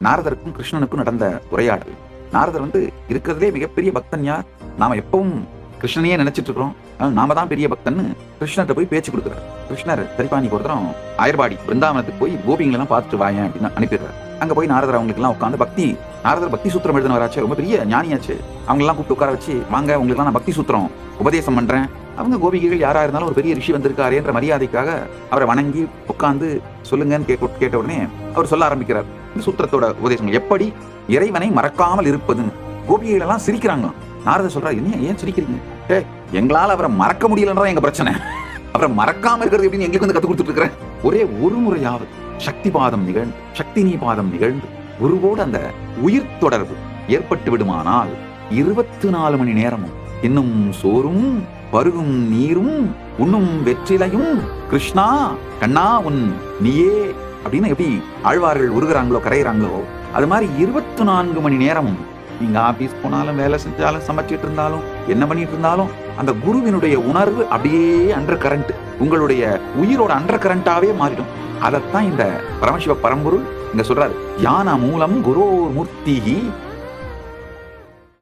நாரதருக்கும் கிருஷ்ணனுக்கும் நடந்த உரையாடல். நாரதர் இருக்கிறதுலே மிகப்பெரிய பக்தன் யார்? நாம எப்பவும் கிருஷ்ணனையே நினைச்சிட்டு இருக்கிறோம், நாம தான் பெரிய பக்தன். கிருஷ்ணர்கிட்ட போய் பேச்சு கொடுக்குறாரு. கிருஷ்ணர் சரிப்பா நீ ஒருத்தரம் ஆயர்பாடி பிருந்தாவனத்துக்கு போய் கோபிங்களெல்லாம் பார்த்துட்டு வாயேன் அப்படின்னு அனுப்பிடுறாரு. அங்க போய் நாரதர் அவங்களுக்கு எல்லாம் உட்காந்து நாரதர் பக்தி சூத்திரம் எழுதினவராச்சு, ரொம்ப பெரிய ஞானியாச்சு. அவங்க எல்லாம் கூப்பிட்டு உட்கார வச்சு, வாங்க உங்களுக்கு நான் பக்தி சூத்திரம் உபதேசம் பண்றேன். அவங்க கோபிகைகள் யாரா இருந்தாலும் ஒரு பெரிய ரிஷி வந்திருக்காருன்ற மரியாதைக்காக அவரை வணங்கி உட்கார்ந்து சொல்லுங்கன்னு கேட்ட உடனே அவர் சொல்ல ஆரம்பிக்கிறார் இந்த சூத்திரத்தோட உபதேசம், எப்படி இறைவனை மறக்காமல் இருப்பதுன்னு. கோபிகைகள் எல்லாம் சிரிக்கிறாங்க. நாரதர் சொல்றாரு, என்ன ஏன் சிரிக்கிறீங்க? எங்களால் அவரை மறக்க முடியலன்றதான் எங்க பிரச்சனை. அவரை மறக்காம இருக்கிறது எப்படின்னு எங்களுக்கு கத்து கொடுத்துட்டு இருக்கிறேன். ஒரே ஒரு முறையாவது சக்தி பாதம் நிகழ்ந்து, சக்தி நீபாதம் நிகழ்ந்து குருவோடு அந்த உயிர் தொடர்பு ஏற்பட்டு விடுமானால் 24 மணி நேரமும் இன்னும் சோறும் பருகும் நீரும் உண்ணும் வெற்றிலையும் கிருஷ்ணா கண்ணா உன் நீயே அப்படின்னு எப்படி ஆழ்வார்கள் உருகிறாங்களோ கரைகிறாங்களோ அது மாதிரி 24 மணி நேரமும் நீங்க ஆபீஸ் போனாலும் வேலை செஞ்சாலும் சமைச்சிட்டு இருந்தாலும் என்ன பண்ணிட்டு இருந்தாலும் அந்த குருவினுடைய உணர்வு அப்படியே அண்டர் கரண்ட், உங்களுடைய உயிரோட அண்டர் கரண்டாவே மாறிடும். அதைத்தான் இந்த பரமசிவ பரம்பொருள் இங்க சொல்றாரு, யான மூலம் குரோ மூர்த்திஹி